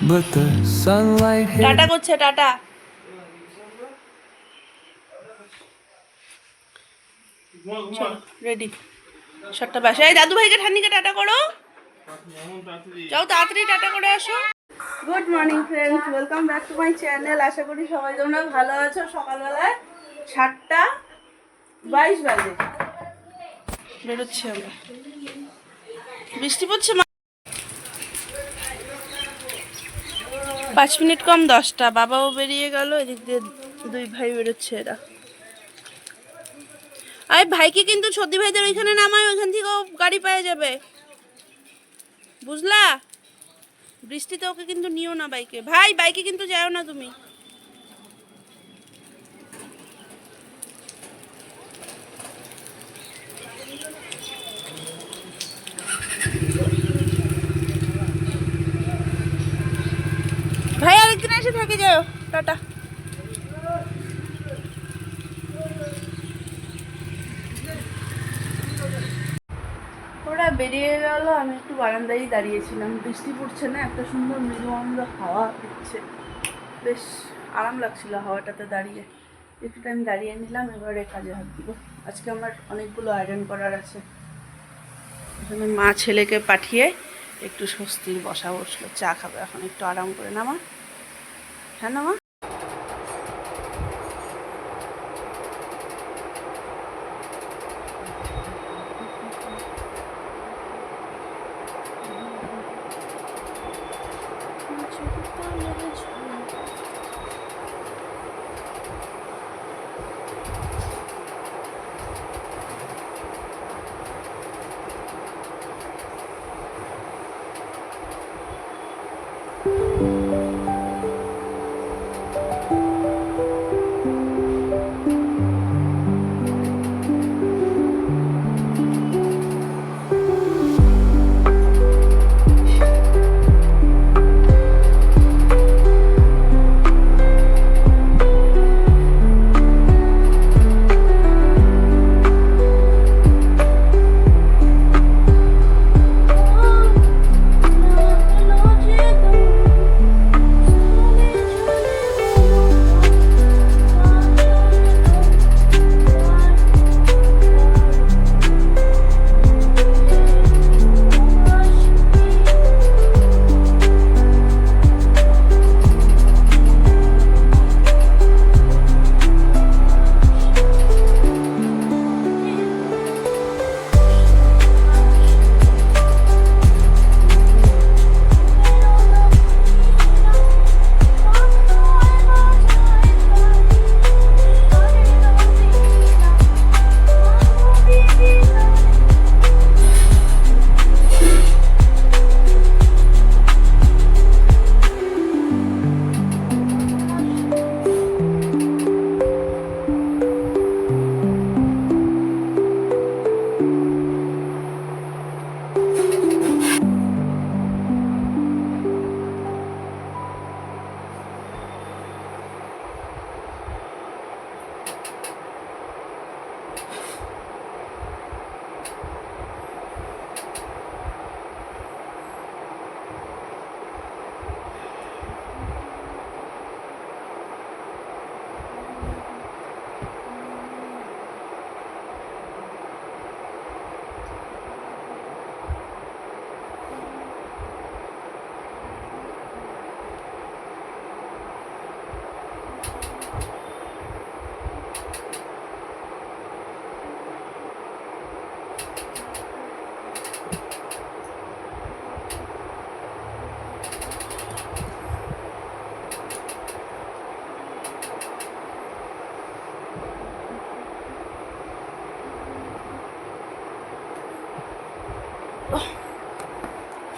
but the sunlight hit. Tata করছে, tata. চলো ready, 7টা বাসায়। দাদু ভাইকে ঠান্নিকে টাটা করো, যাও তাড়াতাড়ি টাটা করে আসো। Good morning friends, welcome back to my channel. আশা করি সবাই তোমরা ভালো আছো। সকালবেলায় 7:22 বাজে বেরোচ্ছি আমরা। বৃষ্টি পড়ছে, 5 মিনিট কম 10টা। বাবাও বেরিয়ে গেল, এদিক দিয়ে দুই ভাই বেরোচ্ছে এরা। আরে ভাইকে কিন্তু সর্দি ভাইদের ওইখানে নামায়, ওইখান থেকেও গাড়ি পেয়ে যাবে, বুঝলা? বৃষ্টিতে ওকে কিন্তু নিও না বাইকে। ভাই বাইকে কিন্তু যাও না তুমি। ভাই আরেকদিন এসে থেকে যাও, টাটা। ওরা বেরিয়ে গেল, আমি একটু বারান্দায় দাঁড়িয়েছিলাম। বৃষ্টি পড়ছে না, একটা সুন্দর মৃদুমন্দ হাওয়া দিচ্ছে, বেশ আরাম লাগছিল হাওয়াটাতে দাঁড়িয়ে। একটু টাইম দাঁড়িয়ে নিলাম, এবারে কাজে হাত দিব। আজকে আমার অনেকগুলো আয়রন করার আছে। এখানে মা ছেলেকে পাঠিয়ে একটু স্বস্তির বসা বসলো, চা খাবে এখন, একটু আরাম করে। না মা? হ্যাঁ না মা?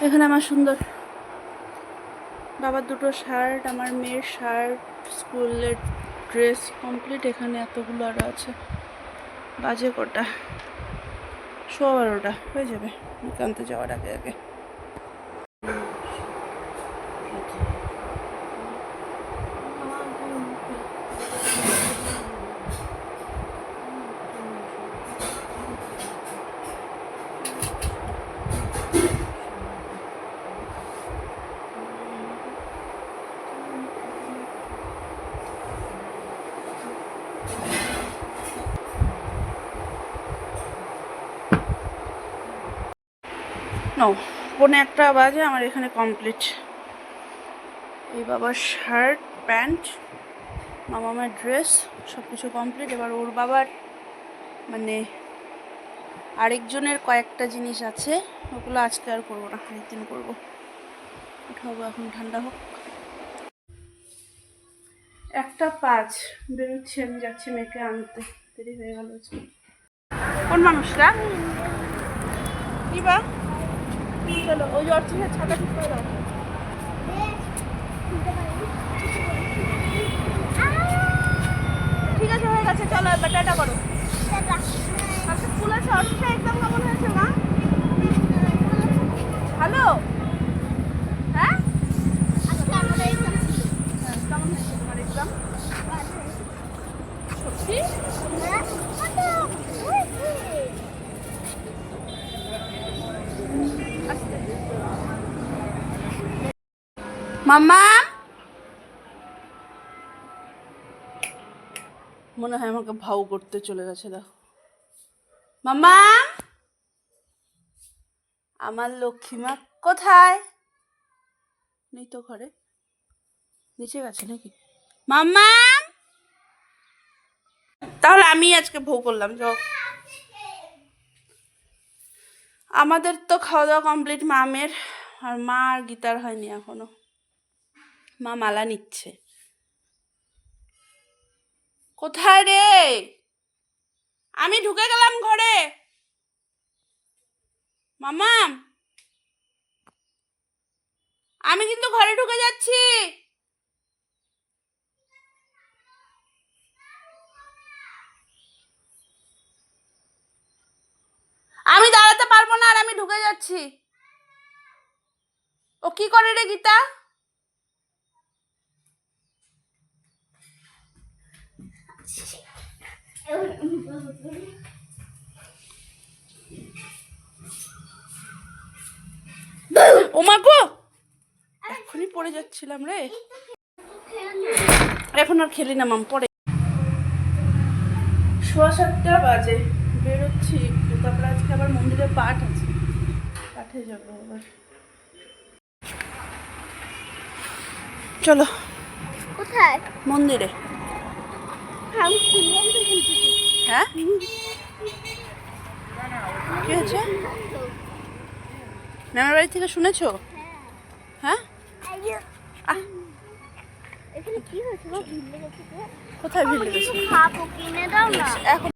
এখানে আমার সুন্দর বাবার দুটো শার্ট, আমার মেয়ের শার্ট, স্কুলের ড্রেস কমপ্লিট। এখানে এতগুলো আরও আছে। বাজে কটা? 12:15 হয়ে যাবে নিকান্তে যাওয়ার আগে আগে। নো 1:45 বাজে, আমার এখানে কমপ্লিট। এই বাবার শার্ট প্যান্ট, মামার ড্রেস সব কিছু কমপ্লিট। এবার ওর বাবার মানে আরেকজনের কয়েকটা জিনিস আছে, ওগুলো আজকে আর করবো না, আরেকদিন করবো। উঠাবো এখন, ঠান্ডা হোক। 1:05 বেরোচ্ছি, আমি যাচ্ছি মেয়েকে আনতে, দেরি হয়ে গেল আজকে। কোন মানুষটা কি বা? চলো ওই যে অর্চনের ছাতা ঠিক করে দাও। ঠিক আছে, হয়ে গেছে, চলো এবার টাটা করো। আজকে স্কুল আছে, অর্চনা এক্সাম কেমন হয়েছে মা? হ্যালো, হ্যাঁ কেমন হয়েছে তোমার এক্সাম? সত্যি? মাম্মা মনে হয় আমাকে ভাউ করতে চলে গেছে, দেখো। মাম্মা, আমার লক্ষ্মীমা কোথায়? নেই তো ঘরে, নিচে গেছে নাকি? মাম্মা, তাহলে আমি আজকে ভৌ করলাম। যাও, আমাদের তো খাওয়া দাওয়া কমপ্লিট মামের, আর মা আর গীতার হয়নি এখনো। মা মালা নিচ্ছে। কোথায় রে? আমি ঢুকে গেলাম ঘরে। মামা, আমি কিন্তু ঘরে ঢুকে যাচ্ছি। আমি দাঁড়াতে পারবো না, আর আমি ঢুকে যাচ্ছি। ও কি করে রে গীতা? ও মা গো, এখনই পড়ে যাচ্ছিলাম রে। এখন আর খেলি না মাম, পরে 7:15 বাজে বেরোচ্ছি। তারপরে আজকে আবার মন্দিরে পাঠ আছে, পাঠে যাবো আবার। চলো। কোথায়? মন্দিরে। হ্যাঁ কি হয়েছে? ম্যামের বাড়ি থেকে শুনেছো? হ্যাঁ এখানে কি হয়েছে? কোথায় ভিড় লেগেছে? খাবো, কিনে দাও না। এখন